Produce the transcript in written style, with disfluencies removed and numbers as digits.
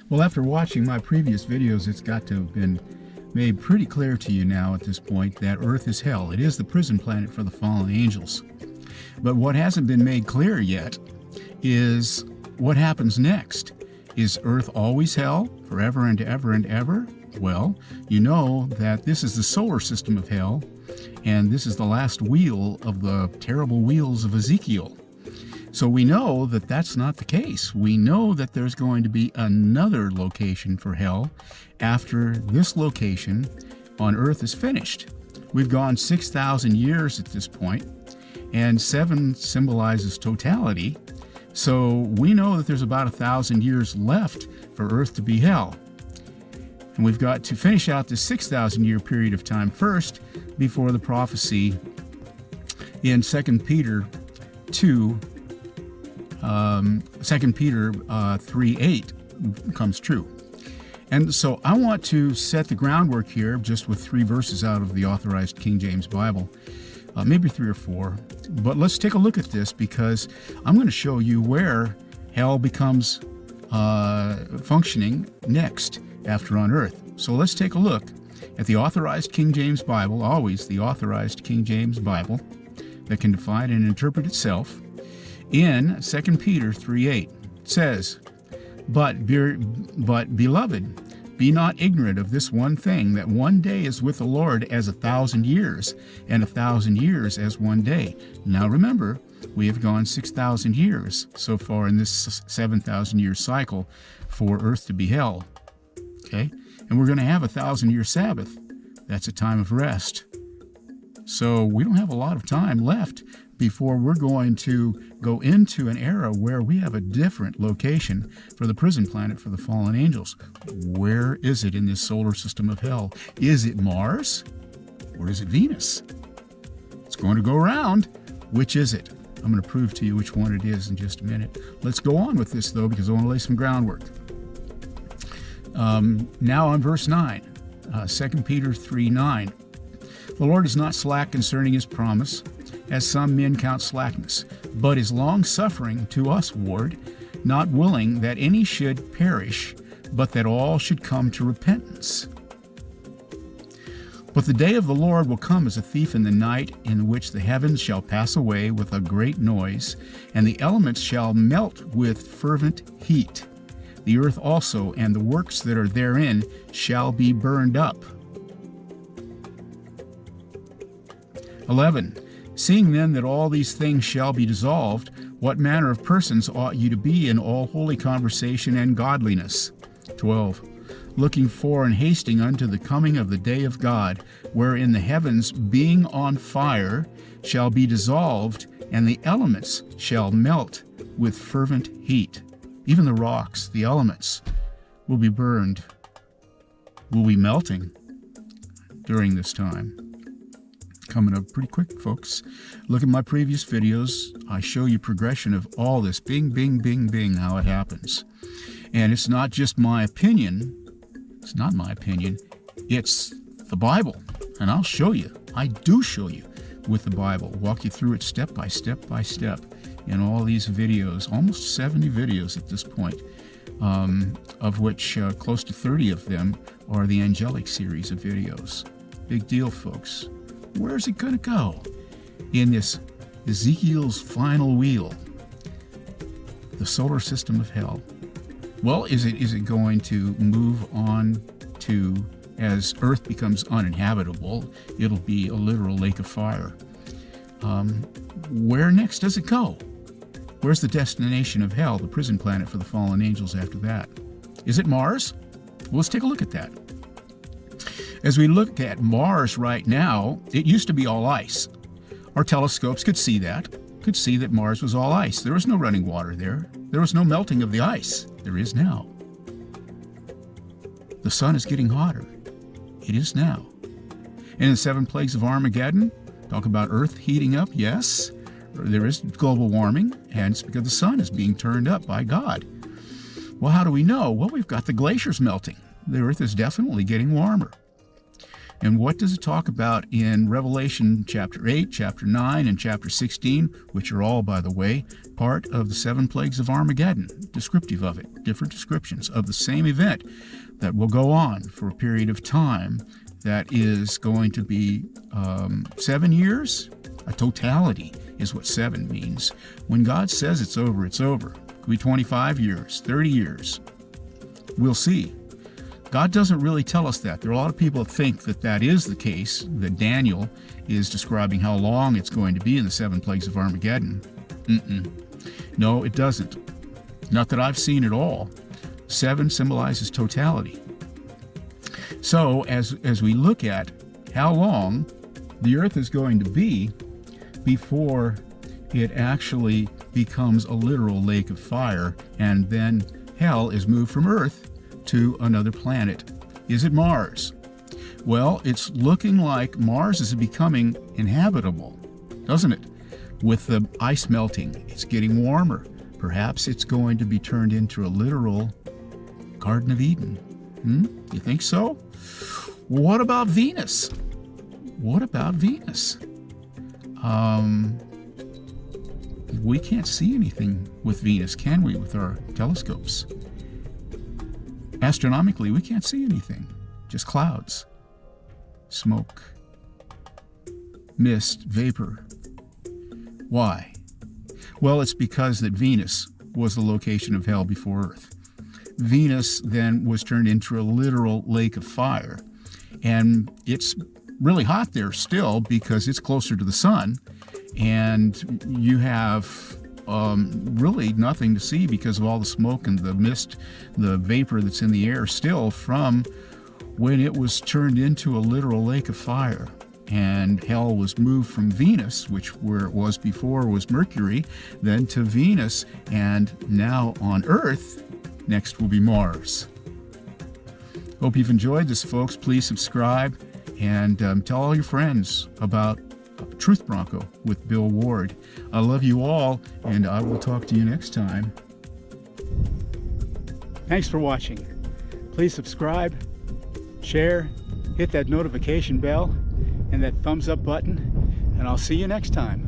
Well, after watching my previous videos, it's got to have been made pretty clear to you now at this point that Earth is hell. It is the prison planet for the fallen angels. But what hasn't been made clear yet is what happens next. Is Earth always hell, forever and ever and ever? Well, you know that this is the solar system of hell, and this is the last wheel of the terrible wheels of Ezekiel. So we know that that's not the case. We know that there's going to be another location for hell after this location on Earth is finished. We've gone 6,000 years at this point, and 7 symbolizes totality. So we know that there's about 1,000 years left for Earth to be hell. And we've got to finish out this 6,000 year period of time first before the prophecy in 2 Peter 2, 2 Peter 3:8 comes true. And so I want to set the groundwork here just with 3 verses out of the Authorized King James Bible, maybe 3 or 4. But let's take a look at this, because I'm going to show you where hell becomes functioning next after on Earth. So let's take a look at the Authorized King James Bible, always the Authorized King James Bible that can define and interpret itself. In 2 Peter 3:8, it says, But beloved, be not ignorant of this one thing, that one day is with the Lord as 1,000 years, and 1,000 years as one day. Now remember, we have gone 6,000 years so far in this 7,000 year cycle for Earth to be hell. Okay? And we're going to have a 1,000-year Sabbath. That's a time of rest. So we don't have a lot of time left before we're going to go into an era where we have a different location for the prison planet for the fallen angels. Where is it in this solar system of hell? Is it Mars or is it Venus? It's going to go around. Which is it? I'm going to prove to you which one it is in just a minute. Let's go on with this, though, because I want to lay some groundwork. Now on verse 9, 2 Peter 3:9. The Lord is not slack concerning his promise, as some men count slackness, but is long-suffering to us ward, not willing that any should perish, but that all should come to repentance. But the day of the Lord will come as a thief in the night, in which the heavens shall pass away with a great noise, and the elements shall melt with fervent heat. The earth also and the works that are therein shall be burned up. 11. Seeing then that all these things shall be dissolved, what manner of persons ought you to be in all holy conversation and godliness? 12. Looking for and hasting unto the coming of the day of God, wherein the heavens, being on fire, shall be dissolved, and the elements shall melt with fervent heat. Even the rocks, the elements, will be burned, will be melting during this time. Coming up pretty quick, folks. Look at my previous videos. I show you progression of all this. Bing, bing, bing, bing, how it happens. And it's not just my opinion. It's not my opinion. It's the Bible. And I'll show you. I do show you with the Bible. Walk you through it step by step by step in all these videos. Almost 70 videos at this point, of which close to 30 of them are the Angelic series of videos. Big deal, folks. Where's it going to go in this Ezekiel's final wheel, the solar system of hell? Well, is it going to move on to, as Earth becomes uninhabitable, it'll be a literal lake of fire. Where next does it go? Where's the destination of hell, the prison planet for the fallen angels after that? Is it Mars? Well, let's take a look at that. As we look at Mars right now, it used to be all ice. Our telescopes could see that Mars was all ice. There was no running water there. There was no melting of the ice. There is now. The sun is getting hotter. It is now. And in the 7 plagues of Armageddon, talk about Earth heating up. Yes, there is global warming, and it's because the sun is being turned up by God. Well, how do we know? Well, we've got the glaciers melting. The Earth is definitely getting warmer. And what does it talk about in Revelation chapter 8, chapter 9, and chapter 16, which are all, by the way, part of the 7 plagues of Armageddon, descriptive of it, different descriptions of the same event that will go on for a period of time that is going to be 7 years. A totality is what 7 means. When God says it's over, it's over. It could be 25 years, 30 years. We'll see. God doesn't really tell us that. There are a lot of people that think that that is the case, that Daniel is describing how long it's going to be in the 7 plagues of Armageddon. No, it doesn't. Not that I've seen at all. 7 symbolizes totality. So as we look at how long the earth is going to be before it actually becomes a literal lake of fire, and then hell is moved from Earth to another planet. Is it Mars? Well, it's looking like Mars is becoming inhabitable, doesn't it? With the ice melting, it's getting warmer. Perhaps it's going to be turned into a literal Garden of Eden. You think so? What about Venus? What about Venus? We can't see anything with Venus, can we, with our telescopes? Astronomically, we can't see anything. Just clouds, smoke, mist, vapor. Why? Well, it's because that Venus was the location of hell before Earth. Venus then was turned into a literal lake of fire. And it's really hot there still because it's closer to the sun. And you have really nothing to see because of all the smoke and the mist, the vapor that's in the air still from when it was turned into a literal lake of fire. And hell was moved from Venus, which where it was before was Mercury, then to Venus, and now on Earth, next will be Mars. Hope you've enjoyed this, folks. Please subscribe and tell all your friends about Truth Bronco with Bill Ward. I love you all, and I will talk to you next time. Thanks for watching. Please subscribe, share, hit that notification bell, and that thumbs up button, and I'll see you next time.